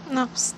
Naps.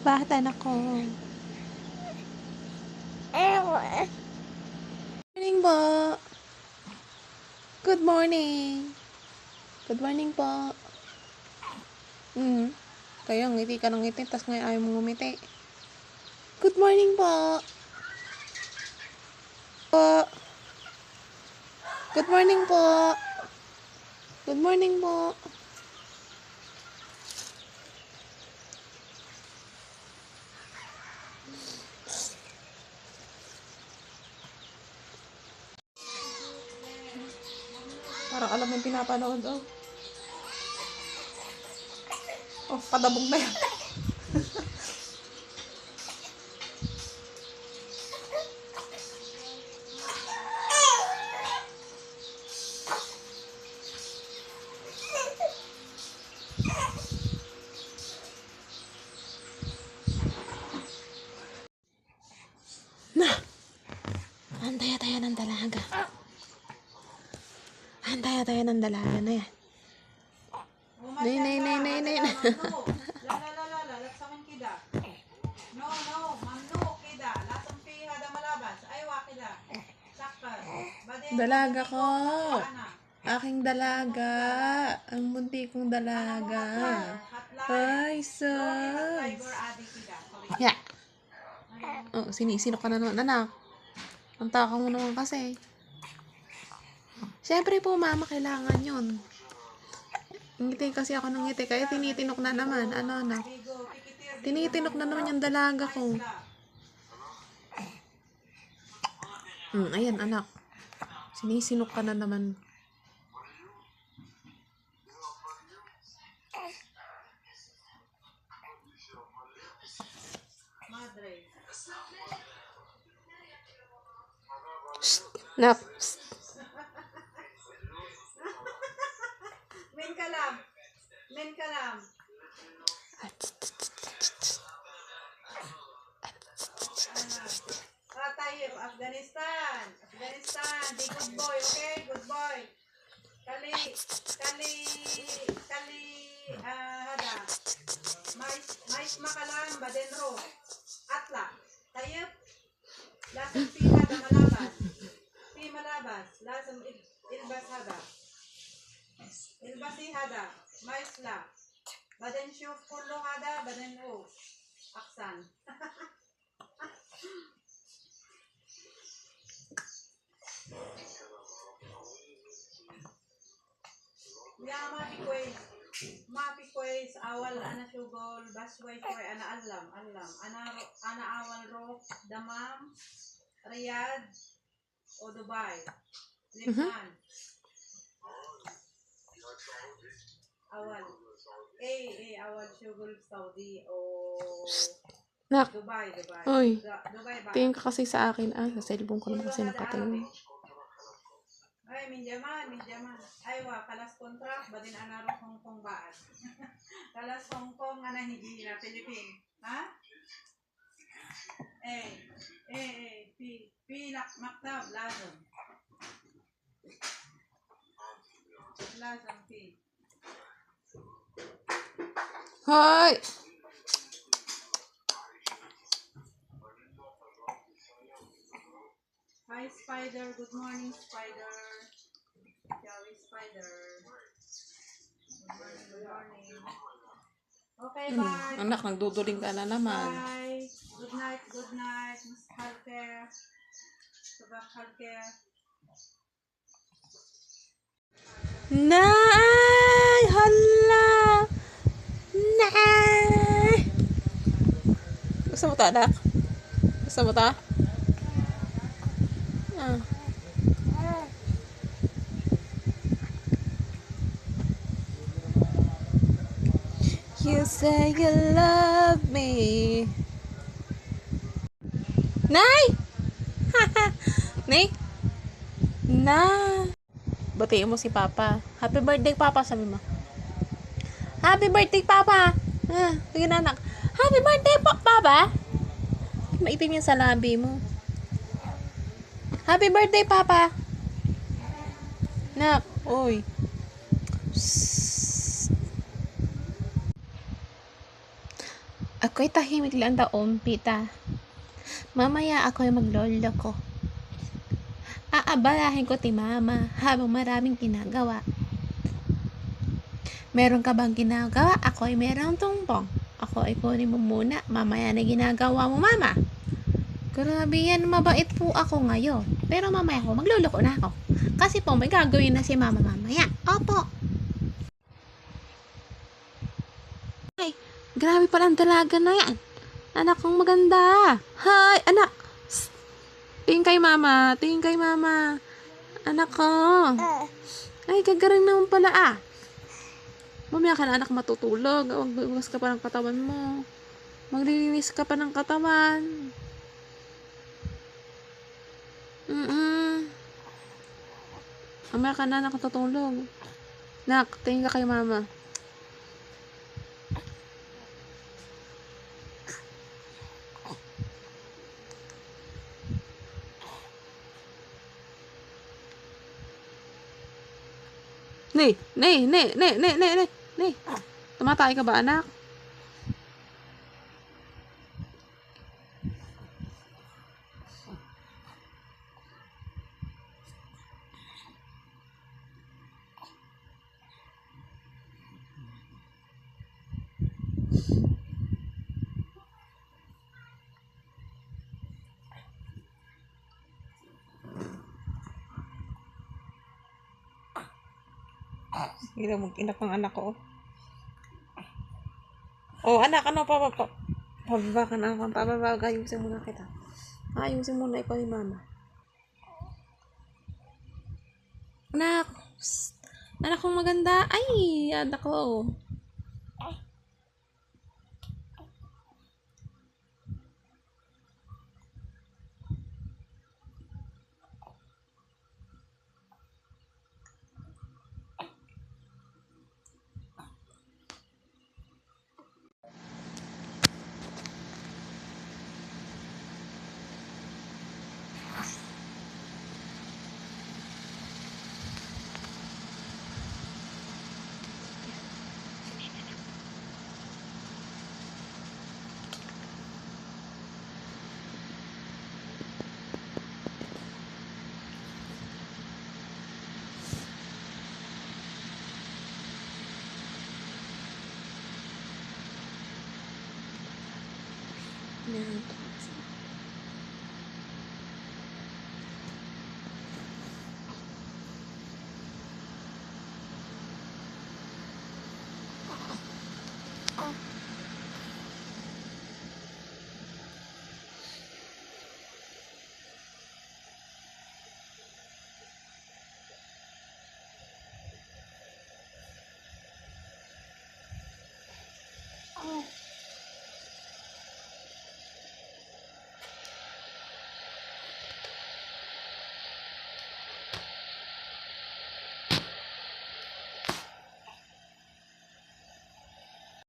Bakit anak ko? Morning po. Good morning. Good morning po. Kaya ngiti ka ng ngiti, tas ngayon ayaw mong ngumiti. Good morning po. Good morning po. Good morning po. Parang alam mo yung pinapanood, oh. Oh, padabog na yan. Na! Antaya-taya ng dalaga. Antaya-taya ng dalaga na yan. Nay. Dalaga ko. Aking dalaga. Ang bunti kong dalaga. Ay, sus. Yeah. Oh, sinisino ka na naman, anak. Ang takang mo naman kasi. Siyempre po, mama, kailangan yun. Ngiti kasi ako ng ngiti, kaya tinitinok na naman. Ano, anak? Tinitinok na naman yung dalaga ko. Ayan, anak. Sinisinok ka na naman. Shh! Nak! Men kalam. Tayo, Afghanistan. Be good boy, okay? Good boy. Kali, hada. Mais makalam, badenro. Atla. Tayo, lasang pila da malabas. Malabas. Lasang ilbas hada. Ilbasi hada. Mais la. Baden shuf kullo hada, baden o. Aksan. Ya mapi kwes awal ana syugol basway koy ana alam ana awal ro Damam, Riyadh o Dubai, Lebanon. Awal awal syugol Saudi o Nak! Dubai. Uy! Dubai ba? Tingin ka kasi sa akin, sa cellphone ko naman kasi nakatingin. Ay, minjaman. Aywa, kalas kontrak, badin anaro Hong Kong baat. Kalas Hong Kong, ana hindi na Philippine. Ha? Pilak maktab, lazam. Lazam, Hoy! Hi, Spider. Good morning, Spider. Joey Spider. Good morning. Okay, bye. Anak, nagduduling ka na naman. Bye. Good night. Mas halke. Sabah halke. Nay! Hala! Nay! Gusto mo to, anak? Gusto mo to? Ah. You say you love me. Nay! Nay! Na! Batiin mo si Papa. Happy birthday, Papa, sabi mo. Happy birthday, Papa! Ah, sige na, anak. Happy birthday po, Papa! Maitim yung sa labi mo. Happy birthday, Papa! Nak, oy. Shhh. Ako'y tahimik lang daon, Pita. Mamaya ako'y maglolo ko. Aabalahin ko ti Mama habang maraming ginagawa. Meron ka bang ginagawa? Ako'y merong tungtong. Ako ay kunin mo muna. Mamaya na ginagawa mo, Mama. Grabe yan, mabait po ako ngayon. Pero mamaya ko, magluloko na ako. Kasi po, may gagawin na si Mama mamaya. Opo. Ay, grabe palang dalaga na yan. Anak kong maganda. Hi, anak. Psst. Tingin kay Mama. Tingin kay Mama. Anak ko. Ay, gagaling naman pala ah. Mamaya ka na anak matutulog. Magbubugas ka pa ng katawan mo. Maglilinis ka pa ng katawan. Mamaya ka na anak matutulog. Nak, tingin ka kay Mama. Nay. Tumatay ka ba, anak? Hindi na mag-inak ng anak ko. Oh, anak, ano pa? Pababa ka na ako. Pababa, ayusin muna kita. Ayusin muna ikaw ni Mama. Anak! Psst. Anak kong maganda. Ay, anak ko. Yan. Oh.